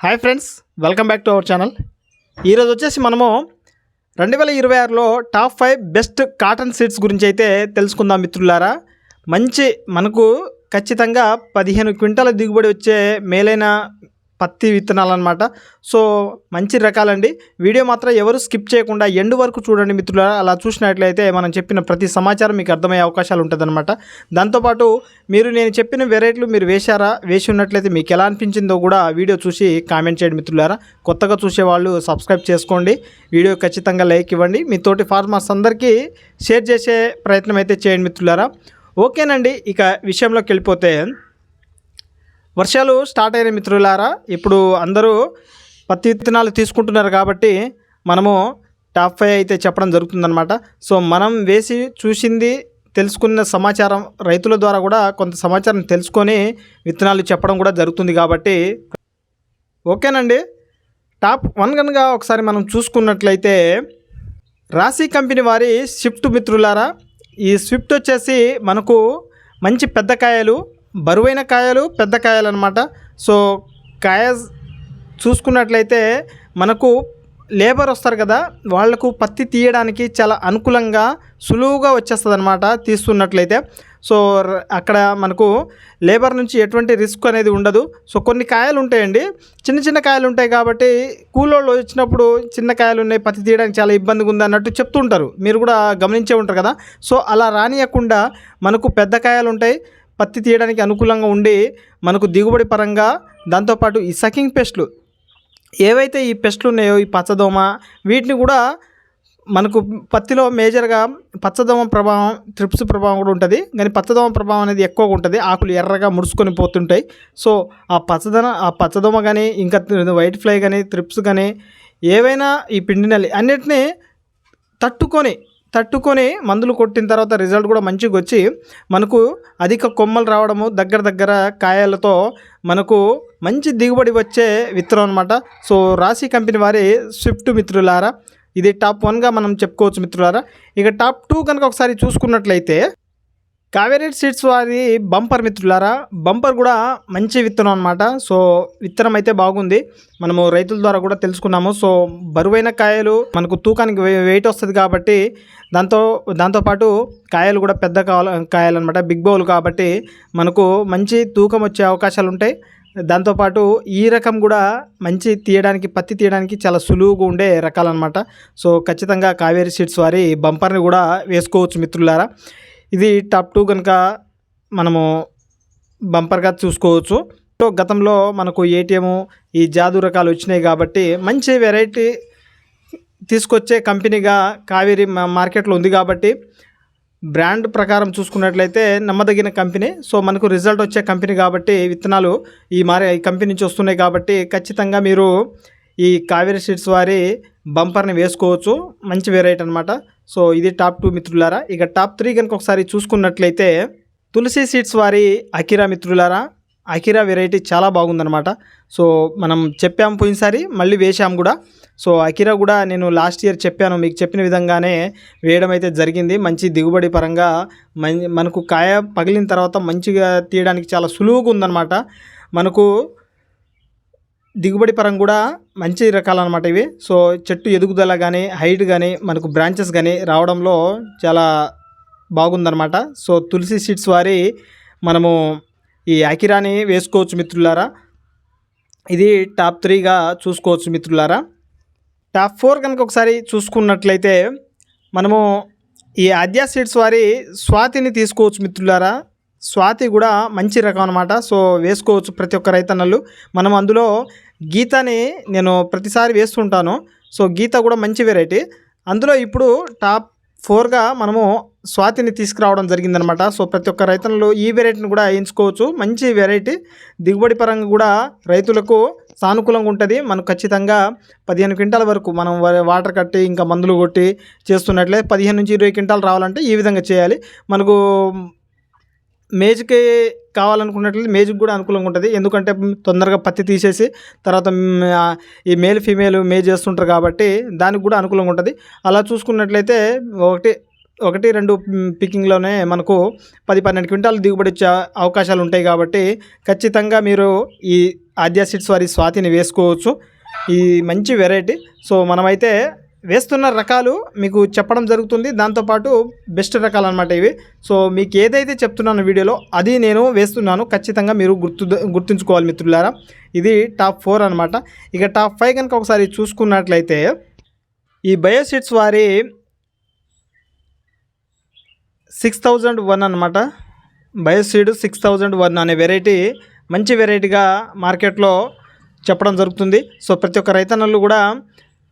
Hi friends, welcome back to our channel. ఈరోజు వచ్చేసి మనము 2026లో టాప్ 5 బెస్ట్ కాటన్ సీడ్స్ గురించి అయితే తెలుసుకుందాం మిత్రులారా. మనకు ఖచ్చితంగా 15 క్వింటాల దిగుబడి వచ్చే మేలైన పత్తి విత్తనాలు అనమాట. సో మంచి రకాలండి. వీడియో మాత్రం ఎవరు స్కిప్ చేయకుండా ఎండ్ వరకు చూడండి మిత్రులారా. అలా చూసినట్లయితే మనం చెప్పిన ప్రతి సమాచారం మీకు అర్థమయ్యే అవకాశాలు ఉంటుందన్నమాట. దాంతోపాటు నేను చెప్పిన వెరైటీలు మీరు వేసి ఉన్నట్లయితే మీకు ఎలా అనిపించిందో కూడా వీడియో చూసి కామెంట్ చేయండి మిత్రులారా. కొత్తగా చూసేవాళ్ళు సబ్స్క్రైబ్ చేసుకోండి, వీడియో ఖచ్చితంగా లైక్ ఇవ్వండి, మీ తోటి ఫార్మర్స్ అందరికీ షేర్ చేసే ప్రయత్నం అయితే చేయండి మిత్రులారా. ఓకేనండి, ఇక విషయంలోకి వెళ్ళిపోతే వర్షాలు స్టార్ట్ అయిన మిత్రులారా. ఇప్పుడు అందరూ పత్తి విత్తనాలు తీసుకుంటున్నారు కాబట్టి మనము టాప్ 5 అయితే చెప్పడం జరుగుతుందన్నమాట. సో మనం వేసి చూసింది తెలుసుకున్న సమాచారం రైతుల ద్వారా కూడా కొంత సమాచారం తెలుసుకొని విత్తనాలు చెప్పడం కూడా జరుగుతుంది కాబట్టి ఓకేనండి. టాప్ 1 కనుక ఒకసారి మనం చూసుకున్నట్లయితే రాశి కంపెనీ వారి స్విఫ్ట్ మిత్రులారా. ఈ స్విఫ్ట్ వచ్చేసి మనకు మంచి పెద్ద కాయలు, బరువైన కాయలు, పెద్ద కాయలు అనమాట. సో కాయ చూసుకున్నట్లయితే మనకు లేబర్ వస్తారు కదా, వాళ్లకు పత్తి తీయడానికి చాలా అనుకూలంగా సులువుగా వచ్చేస్తుంది అనమాట తీస్తున్నట్లయితే. సో అక్కడ మనకు లేబర్ నుంచి ఎటువంటి రిస్క్ అనేది ఉండదు. సో కొన్ని కాయలు ఉంటాయండి, చిన్న చిన్న కాయలు ఉంటాయి కాబట్టి కూలోళ్ళు వచ్చినప్పుడు చిన్న కాయలు ఉన్నాయి, పత్తి తీయడానికి చాలా ఇబ్బందిగా ఉంది అన్నట్టు చెప్తుంటారు, మీరు కూడా గమనించే ఉంటారు కదా. సో అలా రానియకుండా మనకు పెద్ద కాయలు ఉంటాయి, పత్తి తీయడానికి అనుకూలంగా ఉండి మనకు దిగుబడి పరంగా. దాంతోపాటు ఈ సకింగ్ పెస్ట్లు ఏవైతే ఈ పెస్ట్లు ఉన్నాయో, ఈ పచ్చదోమ, వీటిని కూడా మనకు పత్తిలో మేజర్గా పచ్చదోమ ప్రభావం, త్రిప్స్ ప్రభావం కూడా ఉంటుంది. కానీ పచ్చదోమ ప్రభావం అనేది ఎక్కువగా ఉంటుంది, ఆకులు ఎర్రగా ముడుచుకొని పోతుంటాయి. సో ఆ పచ్చదోమ కానీ, ఇంకా వైట్ ఫ్లై కానీ, త్రిప్స్ కానీ, ఏవైనా ఈ పిండి నల్లి అన్నిటినీ తట్టుకొని మందులు కొట్టిన తర్వాత రిజల్ట్ కూడా మంచిగా వచ్చి మనకు అధిక కొమ్మలు రావడము, దగ్గర కాయలతో మనకు మంచి దిగుబడి వచ్చే విత్తనం అనమాట. సో రాశి కంపెనీ వారి స్విఫ్ట్ మిత్రులారా, ఇది టాప్ 1గా మనం చెప్పుకోవచ్చు మిత్రులారా. ఇక టాప్ 2 కనుక ఒకసారి చూసుకున్నట్లయితే కావేరీ సీడ్స్ వారి బంపర్ మిత్రులారా. బంపర్ కూడా మంచి విత్తనం అనమాట. సో విత్తనం అయితే బాగుంది, మనము రైతుల ద్వారా కూడా తెలుసుకున్నాము. సో బరువైన కాయలు, మనకు తూకానికి వెయిట్ వస్తుంది కాబట్టి దాంతోపాటు కాయలు కూడా పెద్ద కాయలు అనమాట, బిగ్ బౌల్ కాబట్టి మనకు మంచి తూకం వచ్చే అవకాశాలు ఉంటాయి. దాంతోపాటు ఈ రకం కూడా మంచి పత్తి తీయడానికి చాలా సులువుగా ఉండే రకాలన్నమాట. సో ఖచ్చితంగా కావేరీ సీడ్స్ వారి బంపర్ని కూడా వేసుకోవచ్చు మిత్రులారా. ఇది టాప్ 2 కనుక మనము బంపర్గా చూసుకోవచ్చు. సో గతంలో మనకు ఏటీఎం, ఈ జాదు రకాలు వచ్చినాయి కాబట్టి మంచి వెరైటీ తీసుకొచ్చే కంపెనీగా కావేరీ మార్కెట్లో ఉంది కాబట్టి బ్రాండ్ ప్రకారం చూసుకున్నట్లయితే నమ్మదగిన కంపెనీ. సో మనకు రిజల్ట్ వచ్చే కంపెనీ కాబట్టి విత్తనాలు ఈ కంపెనీ నుంచి వస్తున్నాయి కాబట్టి ఖచ్చితంగా మీరు ఈ కావేరీ సీడ్స్ వారి బంపర్ని వేసుకోవచ్చు, మంచి వెరైటీ అనమాట. సో ఇది టాప్ 2 మిత్రులారా. ఇక టాప్ 3 కనుక ఒకసారి చూసుకున్నట్లయితే తులసి సీడ్స్ వారి అకిరా మిత్రులారా. అకిరా వెరైటీ చాలా బాగుందనమాట. సో మనం చెప్పాము పోయినసారి, మళ్ళీ వేసాము కూడా. సో అకిరా కూడా నేను లాస్ట్ ఇయర్ చెప్పాను, మీకు చెప్పిన విధంగానే వేయడం అయితే జరిగింది. మంచి దిగుబడి పరంగా మనకు కాయ పగిలిన తర్వాత మంచిగా తీయడానికి చాలా సులువుగా ఉందన్నమాట. మనకు దిగుబడి పరంగా కూడా మంచి రకాలన్నమాట ఇవి. సో చెట్టు ఎదుగుదల కానీ, హైట్ కానీ, మనకు బ్రాంచెస్ కానీ రావడంలో చాలా బాగుందన్నమాట. సో తులసి సీడ్స్ వారి మనము ఈ అకిరాని వేసుకోవచ్చు మిత్రులారా. ఇది టాప్ 3గా చూసుకోవచ్చు మిత్రులారా. టాప్ 4 కనుక ఒకసారి చూసుకున్నట్లయితే మనము ఈ ఆద్య సీడ్స్ వారి స్వాతిని తీసుకోవచ్చు మిత్రులారా. స్వాతి కూడా మంచి రకం అనమాట. సో వేసుకోవచ్చు ప్రతి ఒక్క రైతన్నలు. మనం అందులో గీతని నేను ప్రతిసారి వేస్తుంటాను. సో గీత కూడా మంచి వెరైటీ. అందులో ఇప్పుడు టాప్ 4గా మనము స్వాతిని తీసుకురావడం జరిగిందనమాట. సో ప్రతి ఒక్క రైతన్నలు ఈ వెరైటీని కూడా ఎంచుకోవచ్చు, మంచి వెరైటీ. దిగుబడి పరంగా కూడా రైతులకు సానుకూలంగా ఉంటుంది. మనకు ఖచ్చితంగా 15 క్వింటాల వరకు మనం వాటర్ కట్టి ఇంకా మందులు కొట్టి చేస్తున్నట్లే 15 నుంచి 20 క్వింటాలు రావాలంటే ఈ విధంగా చేయాలి. మనకు మేజ్కి కావాలనుకున్నట్లయితే మేజ్కి కూడా అనుకూలంగా ఉంటుంది, ఎందుకంటే తొందరగా పత్తి తీసేసి తర్వాత ఈ ఫీమేల్ మేజ్ చేస్తుంటారు కాబట్టి దానికి కూడా అనుకూలంగా ఉంటుంది. అలా చూసుకున్నట్లయితే ఒకటి రెండు పికింగ్లోనే మనకు 10-12 క్వింటాలు దిగుబడి వచ్చే అవకాశాలు ఉంటాయి. కాబట్టి ఖచ్చితంగా మీరు ఈ ఆద్య సీడ్స్ వారి స్వాతిని వేసుకోవచ్చు. ఈ మంచి వెరైటీ. సో మనమైతే వేస్తున్న రకాలు మీకు చెప్పడం జరుగుతుంది. దాంతోపాటు బెస్ట్ రకాలు అనమాట ఇవి. సో మీకు ఏదైతే చెప్తున్నాను వీడియోలో అది నేను వేస్తున్నాను. ఖచ్చితంగా మీరు గుర్తుంచుకోవాలి మిత్రులారా. ఇది టాప్ 4 అనమాట. ఇక టాప్ 5 కనుక ఒకసారి చూసుకున్నట్లయితే ఈ బయోసీడ్స్ వారి 6001 అనమాట. బయోసీడ్ 6001 అనే వెరైటీ మంచి వెరైటీగా మార్కెట్లో చెప్పడం జరుగుతుంది. సో ప్రతి ఒక్క రైతన్నలు కూడా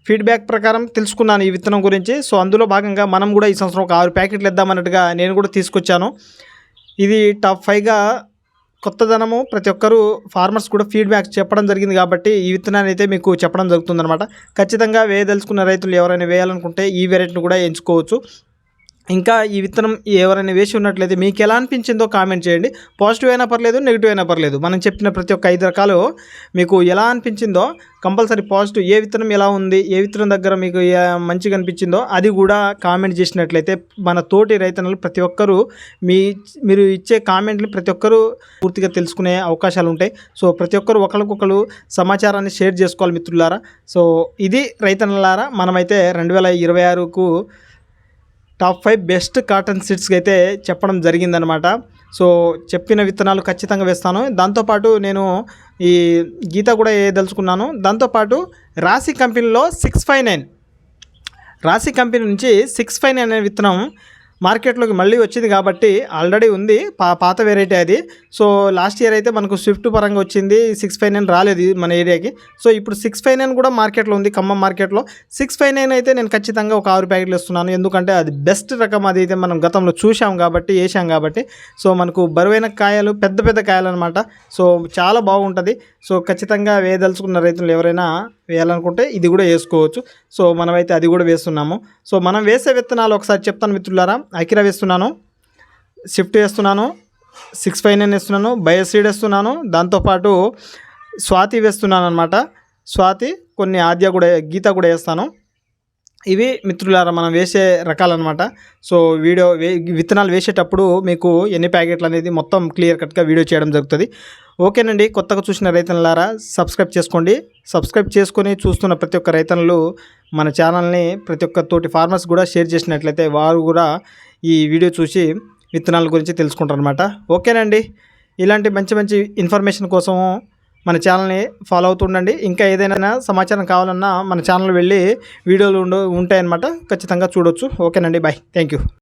ఫీడ్బ్యాక్ ప్రకారం తెలుసుకున్నాను ఈ విత్తనం గురించి. సో అందులో భాగంగా మనం కూడా ఈ సంవత్సరం ఒక 6 ప్యాకెట్లు ఇద్దామన్నట్టుగా నేను కూడా తీసుకొచ్చాను. ఇది టాప్ 5గా కొత్తదనము. ప్రతి ఒక్కరూ ఫార్మర్స్ కూడా ఫీడ్బ్యాక్ చెప్పడం జరిగింది కాబట్టి ఈ విత్తనాన్ని అయితే మీకు చెప్పడం జరుగుతుందన్నమాట. ఖచ్చితంగా వేయదలుచుకున్న రైతులు ఎవరైనా వేయాలనుకుంటే ఈ వెరైటీని కూడా ఎంచుకోవచ్చు. ఇంకా ఈ విత్తనం ఎవరైనా వేసి ఉన్నట్లయితే మీకు ఎలా అనిపించిందో కామెంట్ చేయండి. పాజిటివ్ అయినా పర్లేదు, నెగిటివ్ అయినా పర్లేదు. మనం చెప్పిన ప్రతి ఒక్క 5 రకాలు మీకు ఎలా అనిపించిందో కంపల్సరీ పాజిటివ్, ఏ విత్తనం ఎలా ఉంది, ఏ విత్తనం దగ్గర మీకు మంచిగా అనిపించిందో అది కూడా కామెంట్ చేసినట్లయితే మన తోటి రైతన్నలు ప్రతి ఒక్కరూ మీరు ఇచ్చే కామెంట్లు ప్రతి ఒక్కరూ పూర్తిగా తెలుసుకునే అవకాశాలు ఉంటాయి. సో ప్రతి ఒక్కరు ఒకరికొకరు సమాచారాన్ని షేర్ చేసుకోవాలి మిత్రులారా. సో ఇది రైతన్నలారా, మనమైతే 2026కు టాప్ 5 బెస్ట్ కాటన్ సీడ్స్కి అయితే చెప్పడం జరిగిందనమాట. సో చెప్పిన విత్తనాలు ఖచ్చితంగా వేస్తాను. దాంతోపాటు నేను ఈ గీత కూడా వేయదలుచుకున్నాను. దాంతోపాటు రాశి కంపెనీలో 659 రాశి కంపెనీ నుంచి 659 అనే విత్తనం మార్కెట్లోకి మళ్ళీ వచ్చింది కాబట్టి ఆల్రెడీ ఉంది, పాత వెరైటీ అది. సో లాస్ట్ ఇయర్ అయితే మనకు స్విఫ్ట్ పరంగా వచ్చింది, 659 రాలేదు మన ఏరియాకి. సో ఇప్పుడు 659 కూడా మార్కెట్లో ఉంది, ఖమ్మం మార్కెట్లో. 659 అయితే నేను ఖచ్చితంగా ఒక 6 ప్యాకెట్లు ఇస్తున్నాను. ఎందుకంటే అది బెస్ట్ రకం. అది అయితే మనం గతంలో చూసాం కాబట్టి, వేసాం కాబట్టి. సో మనకు బరువైన కాయలు, పెద్ద పెద్ద కాయలు అనమాట. సో చాలా బాగుంటుంది. సో ఖచ్చితంగా వేయదలుచుకున్న రైతులు ఎవరైనా వేయాలనుకుంటే ఇది కూడా వేసుకోవచ్చు. సో మనమైతే అది కూడా వేస్తున్నాము. సో మనం వేసే విత్తనాలు ఒకసారి చెప్తాను మిత్రులారా. అకిరా వేస్తున్నాను, షిఫ్ట్ వేస్తున్నాను, 659 వేస్తున్నాను, బయోసీడ్ వేస్తున్నాను, దాంతోపాటు స్వాతి వేస్తున్నాను అనమాట. స్వాతి, కొన్ని ఆద్య కూడా, గీత కూడా వేస్తాను. ఇవి మిత్రులారా మనం వేసే రకాలన్నమాట. సో విత్తనాలు వేసేటప్పుడు మీకు ఎన్ని ప్యాకెట్లు అనేది మొత్తం క్లియర్ కట్గా వీడియో చేయడం జరుగుతుంది. ఓకేనండి. కొత్తగా చూసిన రైతన్నలారా సబ్స్క్రైబ్ చేసుకోండి. సబ్స్క్రైబ్ చేసుకొని చూస్తున్న ప్రతి ఒక్క రైతన్నలు మన ఛానల్ని ప్రతి ఒక్క తోటి ఫార్మర్స్ కూడా షేర్ చేసినట్లయితే వారు కూడా ఈ వీడియో చూసి విత్తనాల గురించి తెలుసుకుంటారు అనమాట. ఓకేనండి. ఇలాంటి మంచి మంచి ఇన్ఫర్మేషన్ కోసం మన ఛానల్ని ఫాలో అవుతుండండి. ఇంకా ఏదైనా సమాచారం కావాలన్నా మన ఛానల్ వెళ్ళి వీడియోలు ఉంటాయన్నమాట, ఖచ్చితంగా చూడొచ్చు. ఓకేనండి. బాయ్. Thank you.